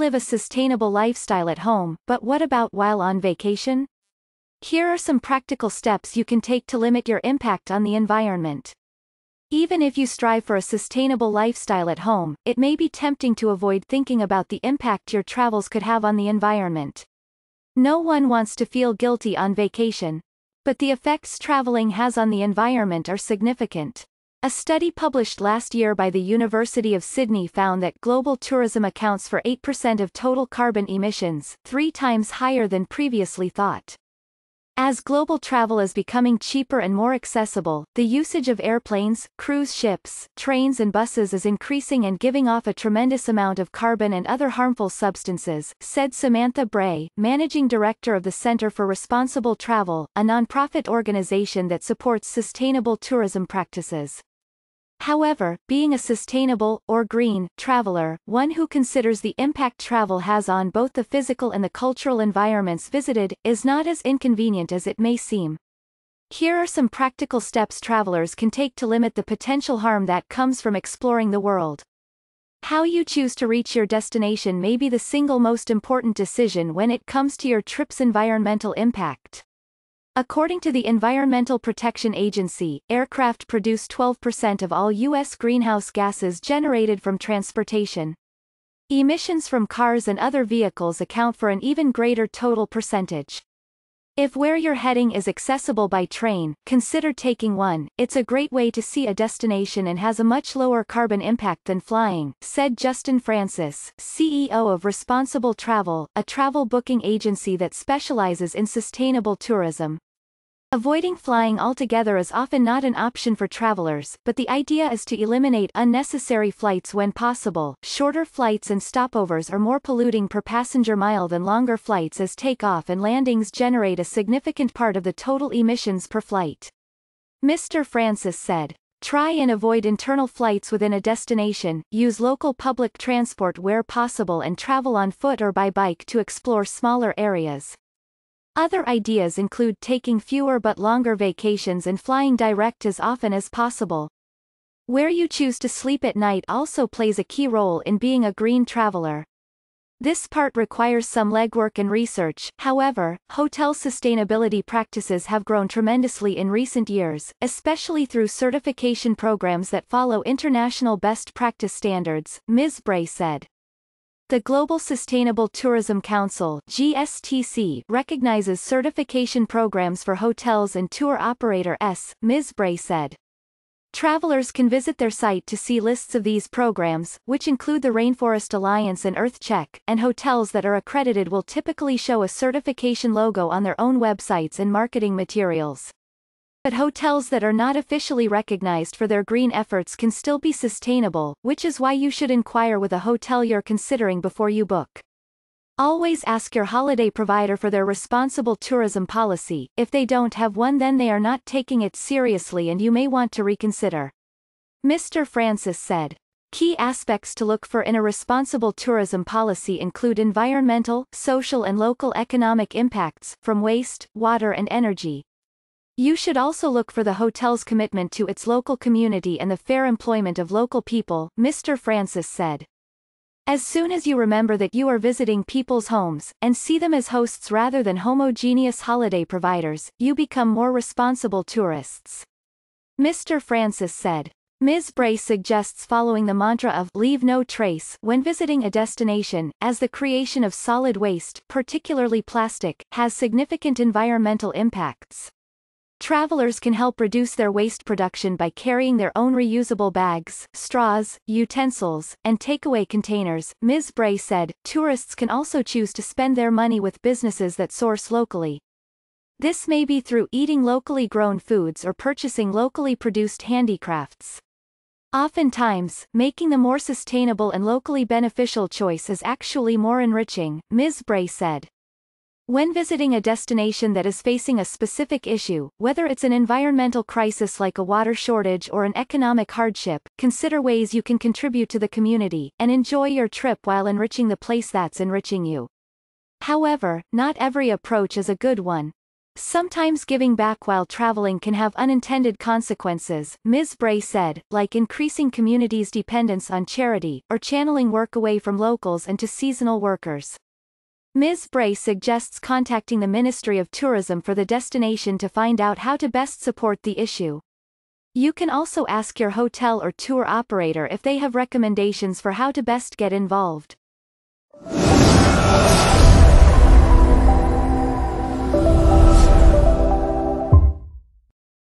live a sustainable lifestyle at home, but what about while on vacation? Here are some practical steps you can take to limit your impact on the environment. Even if you strive for a sustainable lifestyle at home, it may be tempting to avoid thinking about the impact your travels could have on the environment. No one wants to feel guilty on vacation, but the effects traveling has on the environment are significant. A study published last year by the University of Sydney found that global tourism accounts for 8% of total carbon emissions, 3 times higher than previously thought. As global travel is becoming cheaper and more accessible, the usage of airplanes, cruise ships, trains and buses is increasing and giving off a tremendous amount of carbon and other harmful substances, said Samantha Bray, managing director of the Center for Responsible Travel, a nonprofit organization that supports sustainable tourism practices. However, being a sustainable, or green, traveler, one who considers the impact travel has on both the physical and the cultural environments visited, is not as inconvenient as it may seem. Here are some practical steps travelers can take to limit the potential harm that comes from exploring the world. How you choose to reach your destination may be the single most important decision when it comes to your trip's environmental impact. According to the Environmental Protection Agency, aircraft produce 12% of all U.S. greenhouse gases generated from transportation. Emissions from cars and other vehicles account for an even greater total percentage. If where you're heading is accessible by train, consider taking one. It's a great way to see a destination and has a much lower carbon impact than flying, said Justin Francis, CEO of Responsible Travel, a travel booking agency that specializes in sustainable tourism. Avoiding flying altogether is often not an option for travelers, but the idea is to eliminate unnecessary flights when possible. Shorter flights and stopovers are more polluting per passenger mile than longer flights, as takeoff and landings generate a significant part of the total emissions per flight. Mr. Francis said, "Try and avoid internal flights within a destination, use local public transport where possible and travel on foot or by bike to explore smaller areas." Other ideas include taking fewer but longer vacations and flying direct as often as possible. Where you choose to sleep at night also plays a key role in being a green traveler. This part requires some legwork and research. However, hotel sustainability practices have grown tremendously in recent years, especially through certification programs that follow international best practice standards, Ms. Bray said. The Global Sustainable Tourism Council (GSTC) recognizes certification programs for hotels and tour operators, Ms. Bray said. Travelers can visit their site to see lists of these programs, which include the Rainforest Alliance and EarthCheck, and hotels that are accredited will typically show a certification logo on their own websites and marketing materials. But hotels that are not officially recognized for their green efforts can still be sustainable, which is why you should inquire with a hotel you're considering before you book. Always ask your holiday provider for their responsible tourism policy. If they don't have one, then they are not taking it seriously and you may want to reconsider. Mr. Francis said. Key aspects to look for in a responsible tourism policy include environmental, social and local economic impacts, from waste, water and energy. You should also look for the hotel's commitment to its local community and the fair employment of local people, Mr. Francis said. As soon as you remember that you are visiting people's homes, and see them as hosts rather than homogeneous holiday providers, you become more responsible tourists. Mr. Francis said. Ms. Bray suggests following the mantra of "leave no trace" when visiting a destination, as the creation of solid waste, particularly plastic, has significant environmental impacts. Travelers can help reduce their waste production by carrying their own reusable bags, straws, utensils, and takeaway containers, Ms. Bray said. Tourists can also choose to spend their money with businesses that source locally. This may be through eating locally grown foods or purchasing locally produced handicrafts. Oftentimes, making the more sustainable and locally beneficial choice is actually more enriching, Ms. Bray said. When visiting a destination that is facing a specific issue, whether it's an environmental crisis like a water shortage or an economic hardship, consider ways you can contribute to the community, and enjoy your trip while enriching the place that's enriching you. However, not every approach is a good one. Sometimes giving back while traveling can have unintended consequences, Ms. Bray said, like increasing communities' dependence on charity, or channeling work away from locals and to seasonal workers. Ms. Bray suggests contacting the Ministry of Tourism for the destination to find out how to best support the issue. You can also ask your hotel or tour operator if they have recommendations for how to best get involved.